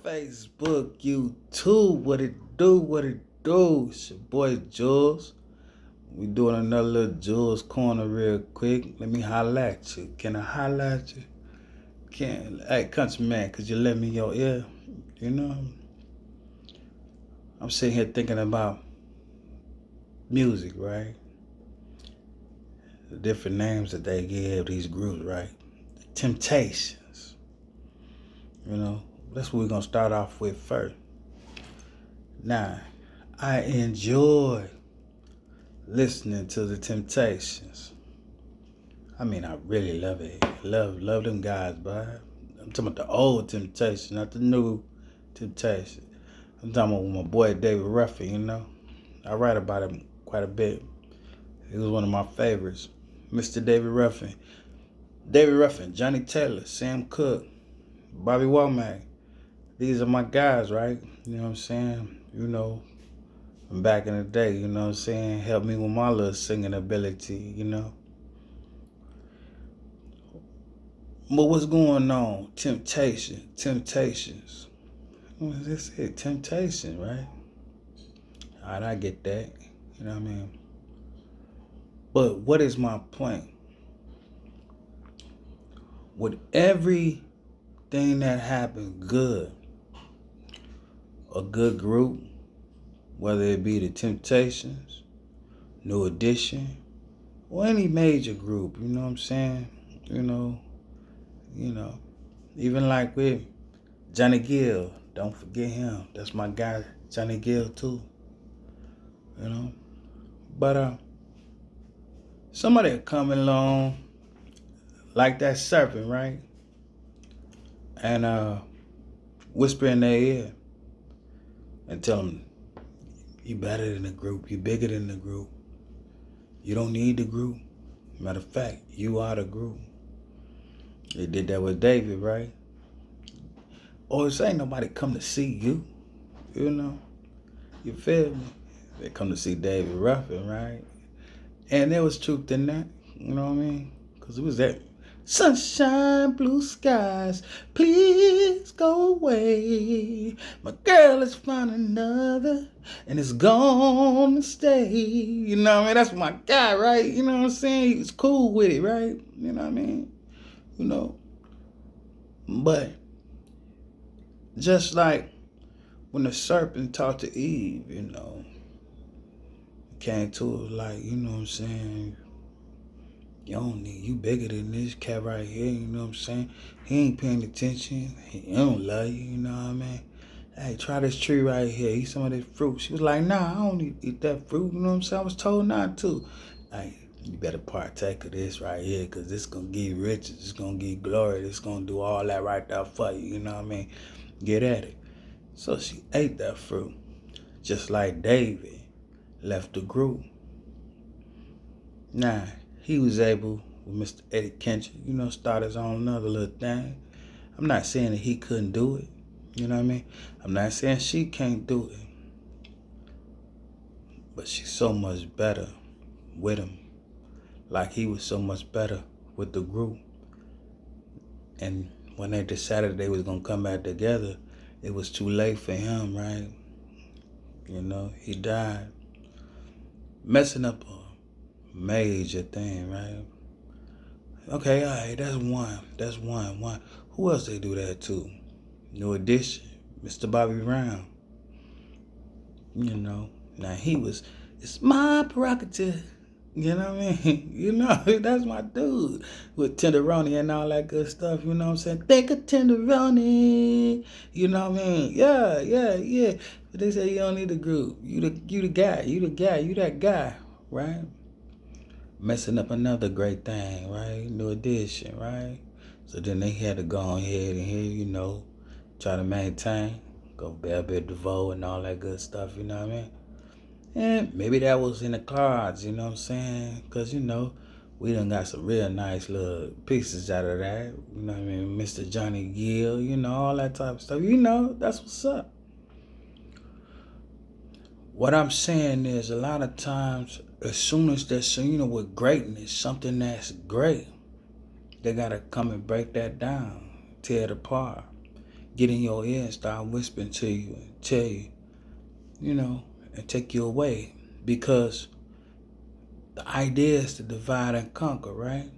Facebook, YouTube, what it do, what it do? It's your boy Jules. We doing another little Jules Corner real quick. Let me holla at you. Can I holla at you? Hey, country man, could you let me your ear? You know, I'm sitting here thinking about music, right? The different names that they give these groups, right? Temptations. That's what we're gonna start off with first. Now, I enjoy listening to the Temptations. I mean, I really love it. Love them guys, but I'm talking about the old Temptation, not the new Temptation. I'm talking about my boy David Ruffin, I write about him quite a bit. He was one of my favorites. Mr. David Ruffin. David Ruffin, Johnny Taylor, Sam Cooke, Bobby Womack. These are my guys, right? You know what I'm saying? From back in the day, you know what I'm saying? Helped me with my little singing ability. But what's going on? Temptations. What does this say? Temptation, right? Alright, I get that. You know what I mean? But what is my point? With everything that happened good, a good group, whether it be the Temptations, New Edition, or any major group, you know what I'm saying? Even like with Johnny Gill, don't forget him. That's my guy, Johnny Gill too. But somebody coming along like that serpent, right? And whisper in their ear and tell them, you better than the group, you bigger than the group. You don't need the group. Matter of fact, you are the group. They did that with David, right? Or it ain't nobody come to see you, You feel me? They come to see David Ruffin, right? And there was truth in that, you know what I mean? Because it was that sunshine, blue skies, please go away. My girl has found another and it's gonna stay. You know what I mean? That's my guy, right? You know what I'm saying? He was cool with it, right? You know what I mean? But just like when the serpent talked to Eve, came to her like, you know what I'm saying? You bigger than this cat right here, you know what I'm saying? He ain't paying attention. He don't love you, you know what I mean? Hey, try this tree right here. Eat some of this fruit. She was like, nah, I don't eat that fruit, you know what I'm saying? I was told not to. Hey, you better partake of this right here because this going to give you riches. It's going to give you glory. It's going to do all that right there for you, you know what I mean? Get at it. So she ate that fruit. Just like David left the group. Nah, he was able, with Mr. Eddie Kendrick, start his own another little thing. I'm not saying that he couldn't do it. You know what I mean? I'm not saying she can't do it. But she's so much better with him. Like he was so much better with the group. And when they decided they was going to come back together, it was too late for him, right? He died. Messing up a major thing, right? Okay, all right, that's one. That's one. Who else they do that to? New Edition, Mr. Bobby Brown. Now it's my prerogative. You know what I mean? That's my dude. With Tenderoni and all that good stuff, you know what I'm saying? Think of Tenderoni. You know what I mean? Yeah. But they say you don't need a group. You the guy, you that guy, right? Messing up another great thing, right? New Edition, right? So then they had to go ahead and here, try to maintain, go Bell Biv DeVoe and all that good stuff, you know what I mean? And maybe that was in the cards, you know what I'm saying? Because, we done got some real nice little pieces out of that. You know what I mean? Mr. Johnny Gill, all that type of stuff. That's what's up. What I'm saying is a lot of times, as soon as there's, with greatness, something that's great, they got to come and break that down, tear it apart, get in your ear and start whispering to you and tell you, and take you away. Because the idea is to divide and conquer, right?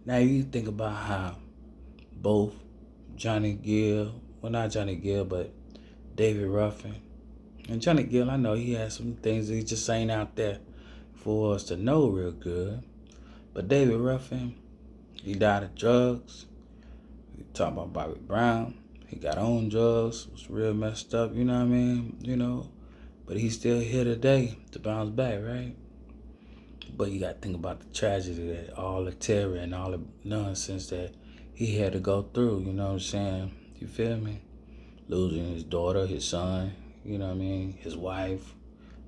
Now you think about how both Johnny Gill, well, not Johnny Gill, but David Ruffin. And Johnny Gill, I know he has some things that he just ain't out there for us to know real good. But David Ruffin, he died of drugs. We talk about Bobby Brown. He got on drugs, was real messed up, you know what I mean? But he's still here today to bounce back, right? But you got to think about the tragedy, that all the terror and all the nonsense that he had to go through, you know what I'm saying? You feel me? Losing his daughter, his son, you know what I mean? His wife,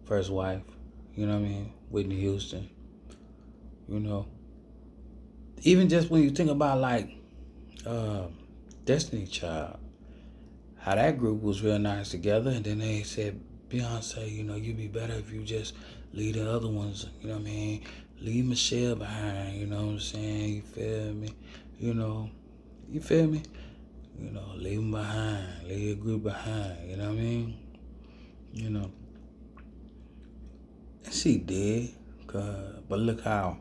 first wife, you know what I mean? Whitney Houston, Even just when you think about like Destiny Child, how that group was real nice together, and then they said, Beyonce, you'd be better if you just leave the other ones, you know what I mean? Leave Michelle behind, you know what I'm saying? You feel me? You feel me? Leave them behind, leave your group behind, you know what I mean? And she did, but look how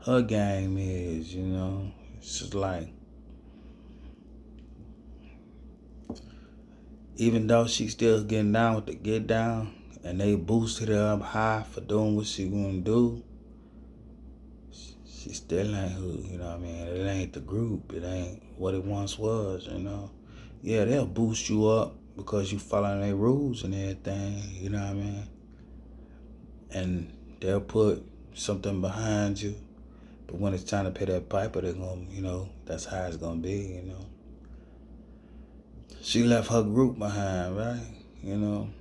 her game is, It's just like, even though she's still getting down with the get down, and they boosted her up high for doing what she gonna do, she still ain't who, you know what I mean? It ain't the group. It ain't what it once was, Yeah, they'll boost you up because you following their rules and everything, you know what I mean? And they'll put something behind you. But when it's time to pay that piper, they're gonna, that's how it's gonna be, She left her group behind, right? And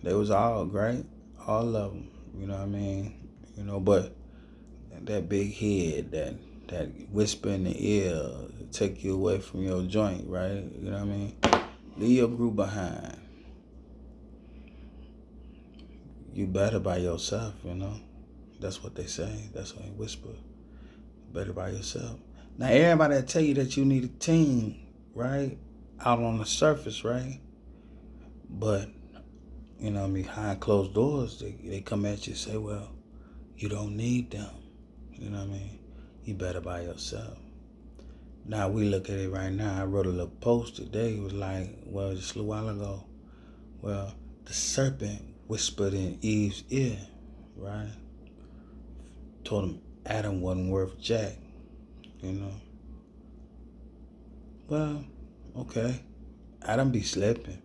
they was all great, all of them, you know what I mean? But that big head, that whisper in the ear, take you away from your joint, right? You know what I mean? Leave your group behind. You better by yourself, That's what they say. That's what they whisper. Better by yourself. Now, everybody will tell you that you need a team, right? Out on the surface, right? But, behind closed doors, they come at you and say, well, you don't need them. You know what I mean? You better by yourself. Now, we look at it right now. I wrote a little post today. It was like, well, just a little while ago. Well, the serpent whispered in Eve's ear, right? Told him Adam wasn't worth jack, Well, okay. Adam be slipping.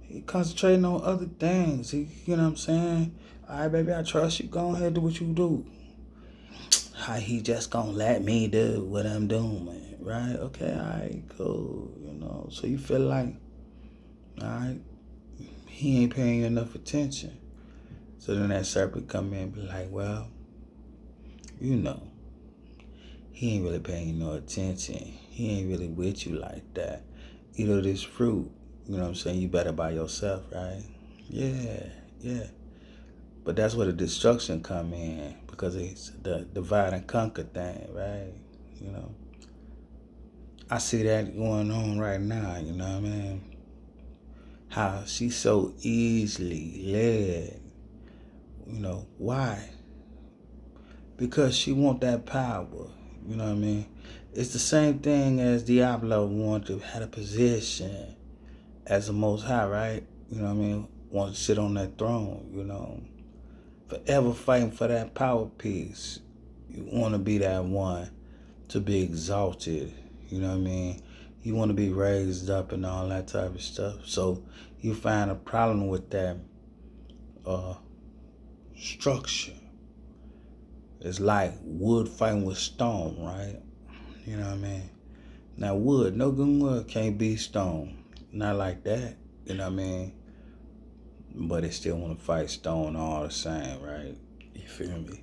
He concentrating on other things. You know what I'm saying? All right, baby, I trust you. Go ahead, do what you do. How he just gonna let me do what I'm doing, right? Okay, all right, cool, So you feel like, all right, he ain't paying you enough attention. So then that serpent come in and be like, well, he ain't really paying you no attention. He ain't really with you like that. This fruit, you know what I'm saying? You better by yourself, right? Yeah. But that's where the destruction come in, because it's the divide and conquer thing, right? I see that going on right now, you know what I mean? How she's so easily led. Why? Because she want that power, you know what I mean? It's the same thing as Diablo wanted to have a position as the Most High, right? You know what I mean? Want to sit on that throne, Forever fighting for that power piece. You want to be that one to be exalted, you know what I mean? You want to be raised up and all that type of stuff. So you find a problem with that structure. It's like wood fighting with stone, right? You know what I mean? Now wood, no good wood can't be stone. Not like that, you know what I mean? But they still want to fight stone all the same, right? You feel me?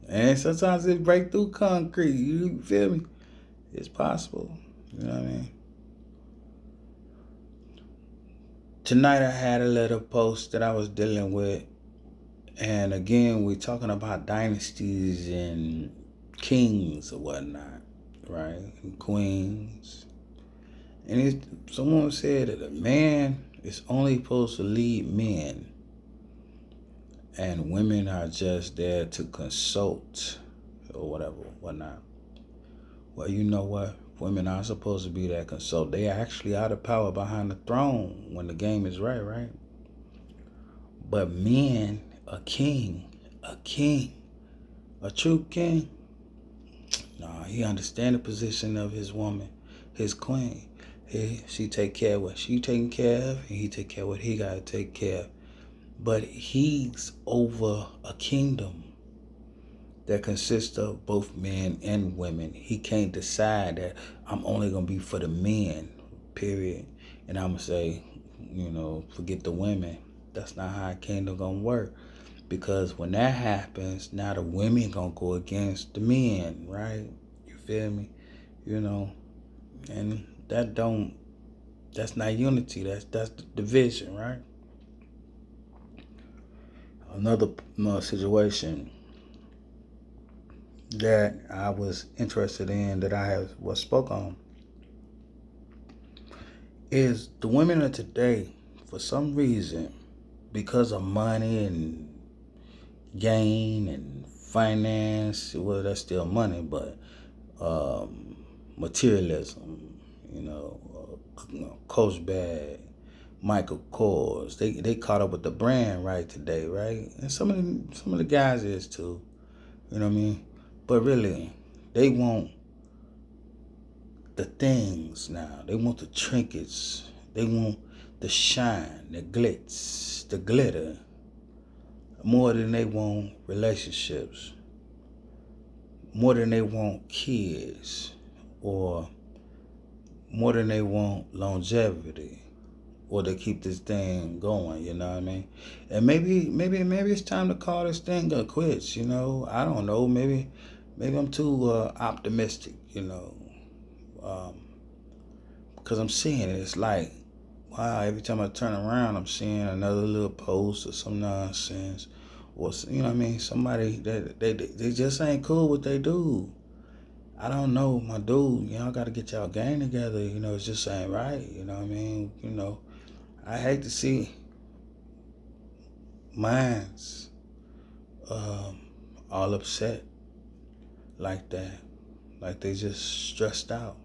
And sometimes it break through concrete, you feel me? It's possible, you know what I mean? Tonight I had a little post that I was dealing with. And again, we're talking about dynasties and kings or whatnot, right? And queens. And someone said that a man is only supposed to lead men, and women are just there to consult or whatever, whatnot. Well, you know what? Women aren't supposed to be that consult. They actually are the power behind the throne when the game is right, right? But men, a king, a true king, nah, he understand the position of his woman, his queen. She take care of what she taking care of, and he take care of what he got to take care of. But he's over a kingdom that consists of both men and women. He can't decide that I'm only going to be for the men, period. And I'm going to say, forget the women. That's not how a kingdom going to work. Because when that happens, now the women going to go against the men, right? You feel me? And that's not unity. That's division, right? Another situation that I was interested in, that I spoke on, is the women of today, for some reason, because of money and gain and finance, well, that's still money, but materialism, Coach Bag, Michael Kors, they caught up with the brand right today, right? And some of the guys is too, you know what I mean? But really, they want the things now. They want the trinkets. They want the shine, the glitz, the glitter, more than they want relationships, more than they want kids, or more than they want longevity, or to keep this thing going, you know what I mean? And maybe it's time to call this thing quits, I don't know. Maybe I'm too optimistic, because I'm seeing it. It's like, wow, every time I turn around, I'm seeing another little post or some nonsense, or somebody that they just ain't cool what they do. I don't know, my dude. Y'all got to get y'all gang together. It's just ain't right. You know what I mean? I hate to see minds all upset like that, like they just stressed out.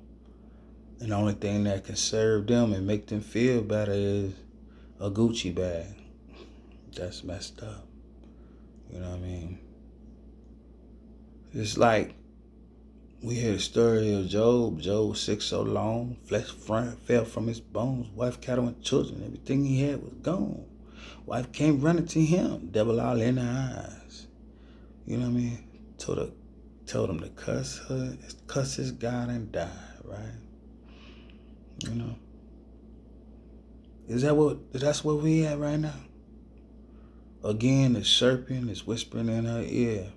And the only thing that can serve them and make them feel better is a Gucci bag. That's messed up. You know what I mean? It's like we hear the story of Job. Job was sick so long, flesh fell from his bones. Wife, cattle, and children. Everything he had was gone. Wife came running to him, devil all in her eyes. You know what I mean? Told him to cuss his God and die, right? That's where we at right now? Again, the serpent is whispering in her ear,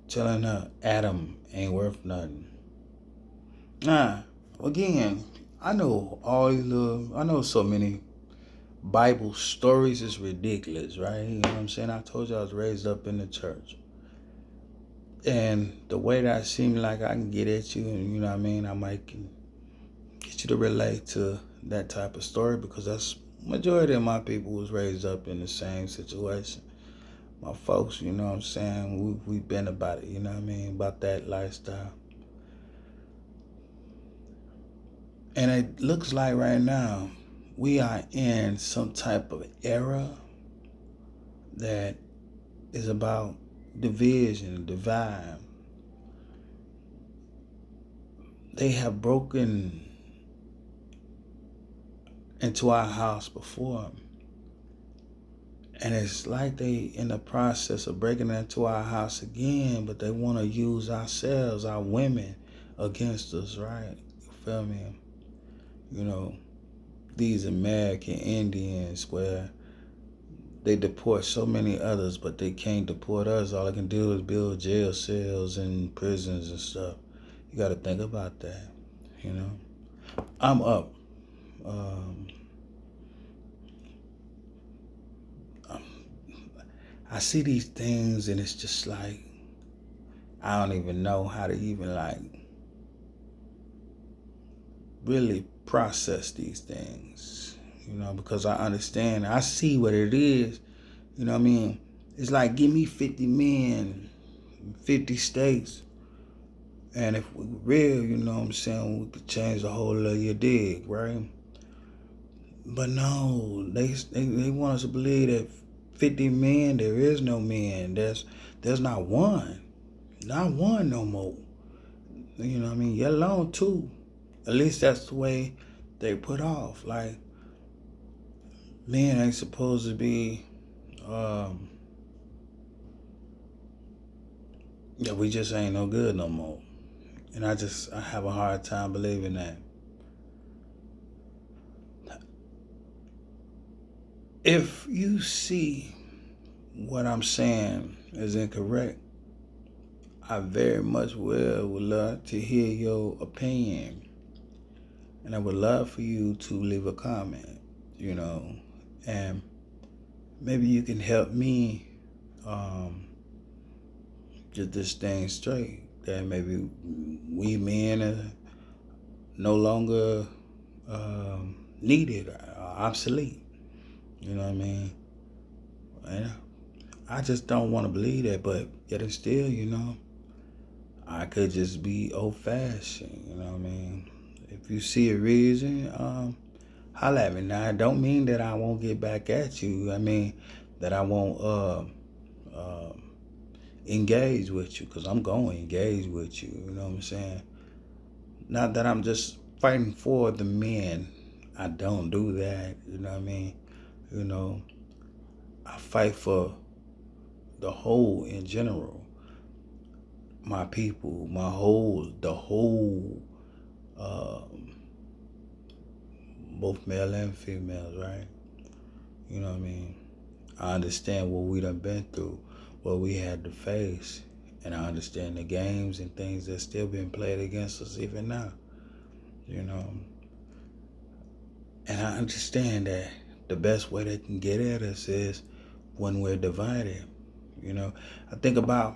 telling her Adam ain't worth nothing. Again, I know so many Bible stories is ridiculous, right? You know what I'm saying? I told you I was raised up in the church. And the way that I seem like I can get at you, and you know what I mean, I might get you to relate to that type of story, because that's majority of my people was raised up in the same situation. My folks, you know what I'm saying, we've been about it, you know what I mean, about that lifestyle. And it looks like right now we are in some type of era that is about division, divide. They have broken into our house before, and it's like they in the process of breaking into our house again, but they want to use ourselves, our women, against us, right? You feel me? These American Indians, where they deport so many others, but they can't deport us. All they can do is build jail cells and prisons and stuff. You got to think about that, I'm up. I see these things, and it's just like, I don't even know how to even really process these things, because I understand. I see what it is. You know what I mean? It's like, give me 50 men, 50 states. And if we real, we could change the whole of your dig, right? But no, they want us to believe that 50 men, there is no men. There's not one. Not one no more. You know what I mean? Yet alone two. At least that's the way they put off. Like, men ain't supposed to be we just ain't no good no more. And I have a hard time believing that. If you see what I'm saying is incorrect, I very much would love to hear your opinion. And I would love for you to leave a comment, and maybe you can help me get this thing straight. That maybe we men are no longer needed or obsolete. You know what I mean? And I just don't want to believe that, but yet and still, I could just be old-fashioned. You know what I mean? If you see a reason, holla at me. Now, I don't mean that I won't get back at you. I mean that I won't engage with you, because I'm going to engage with you. You know what I'm saying? Not that I'm just fighting for the men. I don't do that. You know what I mean? I fight for the whole in general. My people, the whole, both male and females, right? You know what I mean? I understand what we done been through, what we had to face, and I understand the games and things that's still being played against us even now, And I understand that the best way they can get at us is when we're divided. I think about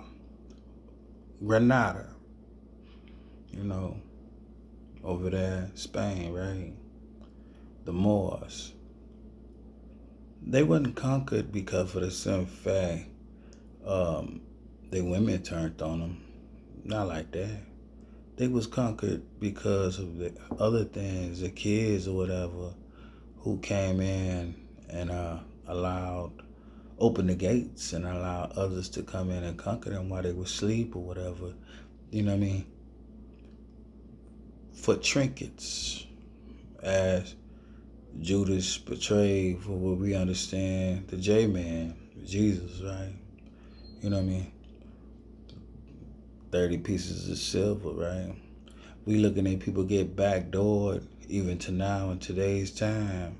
Granada, over there in Spain, right? The Moors. They wasn't conquered because of the simple fact the women turned on them. Not like that. They was conquered because of the other things, the kids or whatever, who came in and opened the gates and allowed others to come in and conquer them while they were asleep or whatever. You know what I mean? For trinkets, as Judas betrayed, for what we understand, the J-Man, Jesus, right? You know what I mean? 30 pieces of silver, right? We looking at people get backdoored even to now in today's time.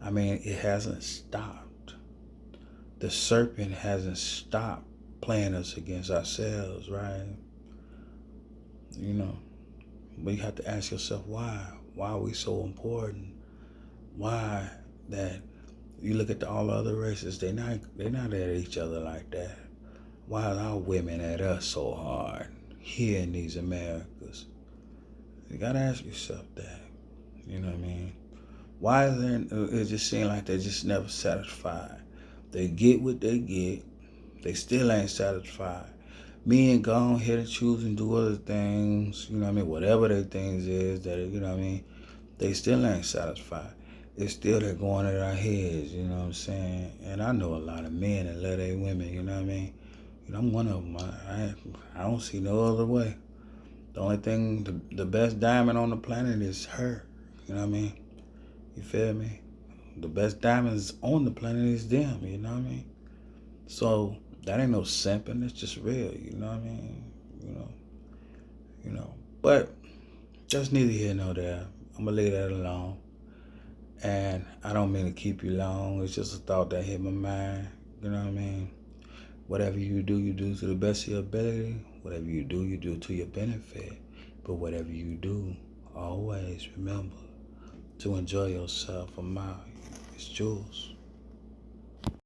I mean, it hasn't stopped. The serpent hasn't stopped playing us against ourselves, right? But you have to ask yourself why. Why are we so important? Why that you look at all the other races, they're not at each other like that. Why are our women at us so hard here in these Americas? You gotta ask yourself that. You know what I mean? Why is it just seems like they're just never satisfied? They get what they get. They still ain't satisfied. Men go on here to choose and do other things, whatever their things is, that, they still ain't satisfied. It's still they're going at our heads, you know what I'm saying? And I know a lot of men that love their women, you know what I mean? I'm one of them. I don't see no other way. The only thing, the best diamond on the planet is her, you know what I mean? You feel me? The best diamonds on the planet is them, you know what I mean? So that ain't no simping, it's just real, you know what I mean? But just neither here nor there. I'm gonna leave that alone. And I don't mean to keep you long. It's just a thought that hit my mind, you know what I mean? Whatever you do to the best of your ability. Whatever you do to your benefit. But whatever you do, always remember to enjoy yourself. I'm out. It's Jules.